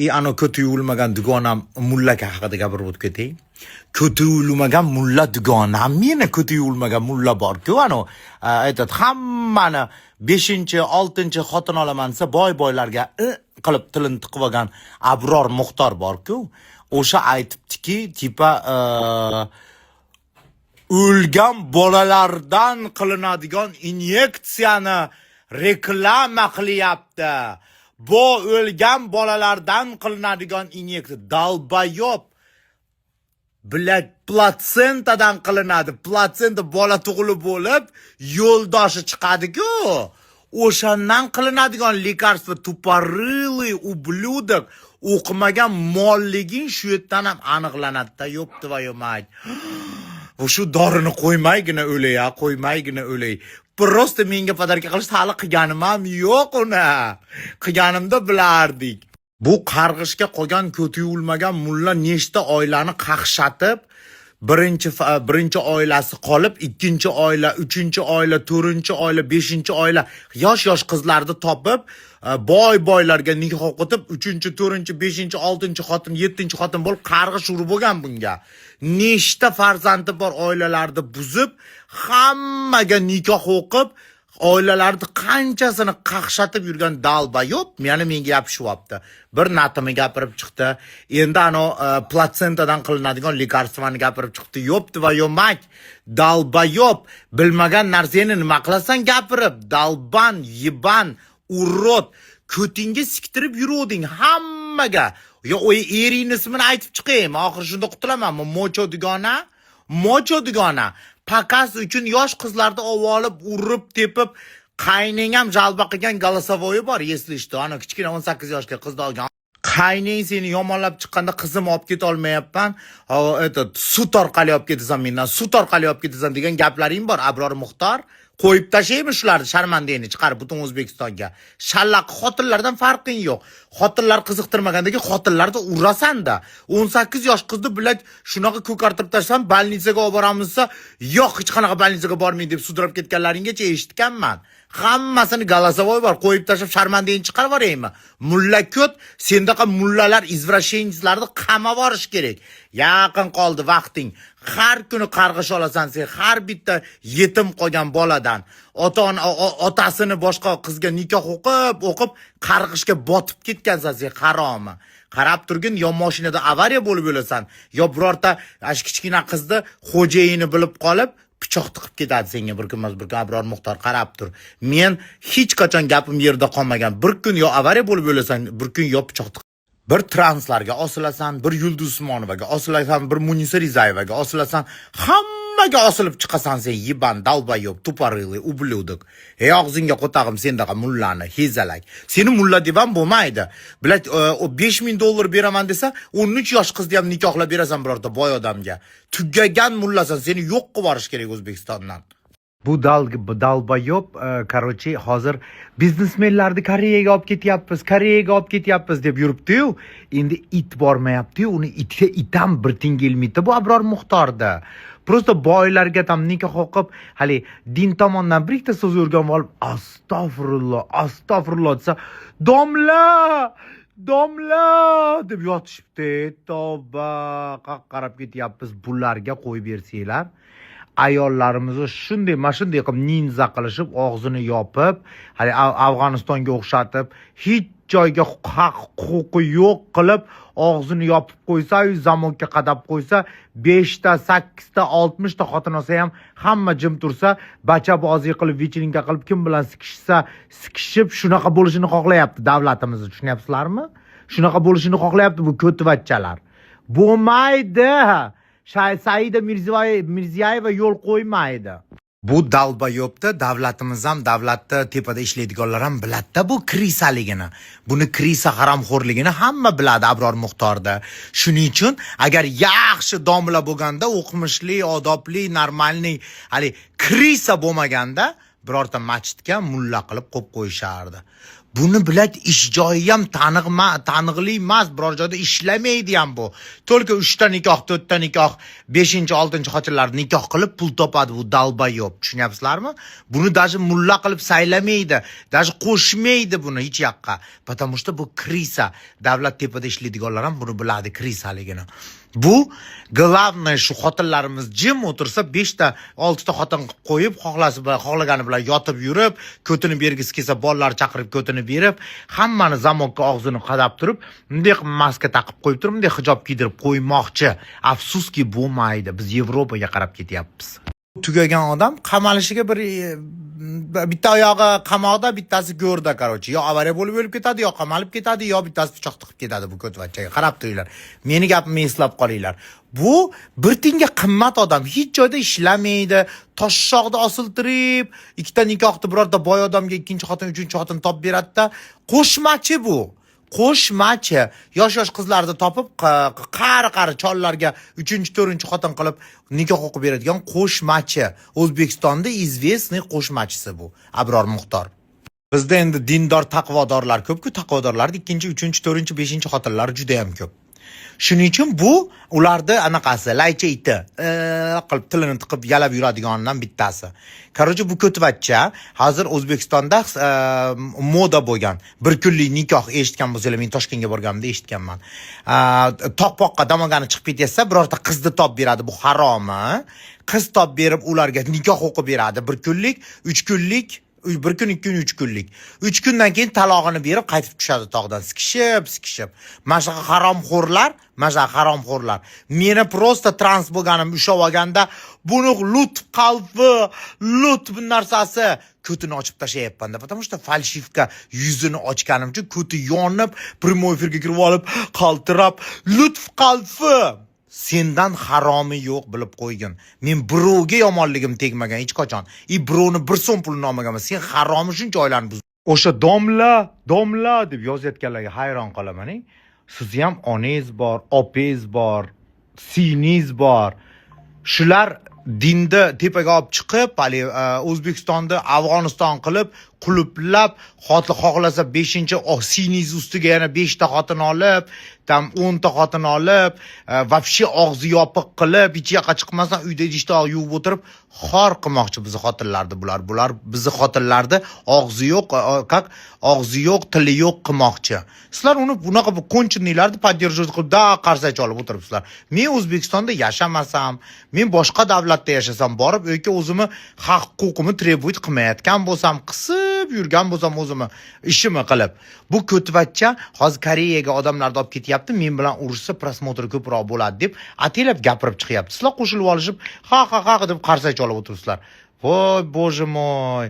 Ano kötü yuvilmagan dugonam mullaka haqida gapirib o'tib ketay. Kötü yuvilmagan mulla dugonam, meni kötü yuvilmagan mulla bor-ku, ano aytadi, hammani 5-6 xotin olaman desa boylarga qilib tilini tiqib olgan Abror Muxtor bor-ku. O'sha aytibdiki, tipa o'lgan bolalardan qilinadigan inyeksiyani reklama qilyapti. Bu o'lgan bolalardan qilinadigan inyeksiya dalbayob. Platsentadan qilinadi. Platsenta bola tug'ilib bo'lib, yo'ldoshi chiqadi-ku. O'shandan qilinadigan lekarstvo tuparili ubludok. O'qimagan molliging shu yerdan ham aniqlanadi-da, yo'pti va yo'maydi. Shu dorini qo'ymaygina o'lay, qo'ymaygina o'lay. Prosta menga podarka qilishni hali qilganim ham yo'q uni. Qilganimda bilardik. Bu qarg'ishga qolgan ko'ti yuvilmagan mulla nechta oilani qaqshatib, birinchi oilasi qolib, ikkinchi oila, uchinchi oila, to'rtinchi oila, beshinchi oila yosh qizlarni topib, boylarga nikoh o'qitib, 3-chi, 4-chi, 5-chi, 6-chi xotin, 7-chi xotin bo'lib qarg'ish urib bo'lgan bunga. Nechta farzandi bor oilalarni buzib, hammaga nikoh o'qib, oilalarni qanchasini qaqshatib yurgan dalbayob menga gapishyapti. Bir natimi gapirib chiqdi. Endi platsentadan qilinadigan lekarstvani gapirib chiqdi. Yo'pti va yo'mak. Dalbayob, bilmagan narsani nima qilasan gapirib, dalban, yiban, urrot, ko'tingga siktirib yuruvding hammaga. Yo, ering ismini aytib chiqaymi? Oxir shunda qutulamanmi? Mocho dugona. Pakas uchun yosh qizlarni ovolib, urib, tepib, qayneng ham jalba qilgan голосовой bor, eslishdi. Kichkina 18 yoshga qizni olgan. Qayneng seni yomonlab chiqqanda qizim olib keta olmayapman. Sut orqali olib ketasan mendan, sut orqali olib ketasan degan gaplaring bor, Abror Muxtor. Qo'yib tashlaymi shularni, sharmandangni chiqarib butun O'zbekistonga. Shallaq xotinlardan farqing yo'q. Xotinlar qiziqtirmagandagi xotinlarni urasan-da. 18 yosh qizni bilan shunaqa ko'kartirib tashlab, больницаga olib boramizsa, yo'q, hech qanaqa больницаga bormaydi deb sudrab ketganlaringacha eshitganman. Hammasini голосовой bor, qo'yib tashlab sharmandangni chiqarib yuboraymi? Mulla ko't, sendaqa mullalar, izvrashenchlarni qamab yuborish kerak. Yaqin qoldi vaqting. Har kuni qarg'ish olasan sen, har bitta yetim qolgan boladan. Otasini boshqa qizga nikoh o'qib, qarg'ishga botib ketgansan sen, haromi. Qarab turgin, yo mashinada avariya bo'lib o'lasan, yo birorta kichkina qizni xo'jayini bilib qolib, pichoq tiqib ketadi senga bir kun Abror Muxtor, qarab tur. Men hech qachon gapim yerda qolmagan. Bir kun yo avariya bo'lib o'lasan, bir kun yo pichoq tiqib. Bir translarga osilasan, bir Yulduz Usmonovaga osilasan, bir Munisa Rizayevaga osilasan, hammaga osilib chiqasan sen, yiban, dalbayob, tuparili, ubludok. Og'zingga qo'tag'im sendaqa mullani, hezalak. Seni mulla deb ham bo'lmaydi. Bilat, o $5000 beraman desa, 13 yosh qizni ham nikohlab berasan birorta boy odamga. Tugagan mullasan, seni yo'q qilib yuborish kerak O'zbekistondan. Bu dalbayob, karochi, hozir biznesmenlarni Koreyaga olib ketyapmiz deb yuribdi-yu. Endi it bormayapti-yu, uni itga itam bir tingilmaydi bu Abror Muxtorda. Prosta boylarga ham nikoh o'qib, hali din tomondan bir ikkita so'z o'rganib olib, astag'firulloh desa, domla deb yotishibdi. Tavba, qarab ketyapmiz. Bularga qo'yib bersanglar, ayollarimizni shunday qilib ninza qilishib, og'zini yopib, hali Afg'onistonga o'xshatib, hech joyga huquqi yo'q qilib, og'zini yopib qo'ysa, zamonga qadab qo'ysa, 5 ta, 8 ta, 60 ta xotin olsa ham hamma jim tursa, bacha-bozi qilib, vechilinka qilib, kim bilan sikishib, shunaqa bo'lishini xohlayapti davlatimiz, tushunyapsizlarmi? Shunaqa bo'lishini xohlayapti bu ko'tvachalar. Bo'lmaydi. Saida Mirziyoyeva yo'l qo'ymaydi. Bu dalbayobda davlatimiz ham, davlatda tepada ishlaydiganlar ham biladi bu krisaligini. Buni krisa haromxo'rligini hamma biladi Abror Muxtorda. Shuning uchun agar yaxshi domla bo'lganda, o'qimishli, odobli, normalniy, krisa bo'lmaganda birorta masjidga mulla qilib qo'yib qo'yishardi. Buni bilad ish joyi ham taniqli emas, biror joyda ishlamaydi ham bu. To'lka 3 ta nikoh, 4 ta nikoh, 5-chi, 6-chi xotinlar nikoh qilib pul topadi bu dalbayob. Tushunyapsizlarmi? Buni даже mulla qilib saylamaydi, даже qo'shmaydi buni hech yoqqa. Потому что bu krisa. Davlat tepada ishlaydiganlar ham buni biladi krisaligini. Bu главное shu xotinlarimiz jim o'tirsa 5 ta, 6 ta xotin qo'yib, xohlagani bilan yotib yurib, ko'tini bergisi kelsa bolalar chaqirib ko'tini berib, hammani zamonga og'zini qadab turib, bunday maska taqib qo'yib turib, bunday hijob kiydirib qo'ymoqchi. Afsuski bo'lmaydi. Biz Yevropaga qarab ketyapmiz. Tugagan odam qamalishiga bitta oyog'i qamoqda, bittasi go'rda, короче. Yo avariya bo'lib o'lib ketadi, yo qamalib ketadi, yo bittasi pichoq tiqib ketadi bu ko'tvachaga. Qarab turinglar. Meni gapimni eslab qolinglar. Bu bir tinga qimmat odam, hech joyda ishlamaydi, toshshoqda osiltirib, ikkita nikohni birorta boy odamga ikkinchi xotin, uchinchi xotin topib beradi-da, qo'shmachi bu. Qo'shmachi, yosh qizlarni topib, qari chollarga 3-chi, 4-chi xotin qilib nikoh o'qib beradigan qo'shmachi. O'zbekistonda izvestniy qo'shmachisi bu. Abror Muxtor. Bizda endi dindor taqvodorlar ko'p-ku, taqvodorlarning 2-chi, 3-chi, 4-chi, 5-chi xotinlari juda ham ko'p. Shuning uchun bu ularda anaqasi laycha iti qilib tilini tiqib yalab yuradigandan bittasi. Короче, bu ko'tvacha hozir O'zbekistonda moda bo'lgan. Bir kunlik nikoh eshitgan bo'lsanglar, men Toshkentga borganimda eshitganman. Toqpoqqa damogani chiqib ketsa, birorta qizni topib beradi, bu haromi. Qiz topib berib ularga nikoh o'qib beradi. Bir kunlik, 3 kunlik, 1 kun, 2 kun, 3 kunlik. 3 kundan keyin talog'ini berib qaytib tushadi tog'dan, sikishib. Mana haromxo'rlar. Meni prosta trans bo'lganim ushlab olganda, buni lutf narsasi ko'tini ochib tashlayapman-da. Потому что falshivka yuzini ochganim uchun ko'ti yonib, prямой efirga kirib olib, qaltirab, lutf qalfi. Sendan haromi yo'q, bilib qo'ygin. Men birovga yomonligim tegmagan hech qachon. Birovni 1 so'm pulini olmaganman. Sen haromi shuncha oylarni buz. O'sha domla deb yozayotganlarga hayron qolaman. Sizni ham onangiz bor, opangiz bor, singlingiz bor. Shular dinda tepaga olib chiqib, hali O'zbekistonda Afg'oniston qilib, qulublab, xohlasa 5-chi singlingiz ustiga yana 5 ta xotin olib, tam 10 ta xotin olib, вообще og'zi yopiq qilib, hech yoqqa chiqmasdan uyda idishda yuvib o'tirib, xor qilmoqchi bizni xotinlarni bular. Bular bizni xotinlarni og'zi yo'q, tili yo'q qilmoqchi. Sizlar uni bunaqa konchinilarni поддерживать qilib, qarsak olib o'tiribsizlar. Men O'zbekistonda yashamasam, men boshqa davlatda yashasam, borib yoki o'zimni haq huquqimni trебует qilmayotgan bo'lsam, qisib yurgan bo'lsam o'zimni ishimni qilib, bu ko'tvacha hozir Koreyaga odamlarni olib ketyapti, men bilan urushsa prosmotr ko'proq bo'ladi deb atilab gapirib chiqyapti. Sizlar qo'shilib olishib, ha deb qarsak olib o'tiribsizlar. Voy, boje moy.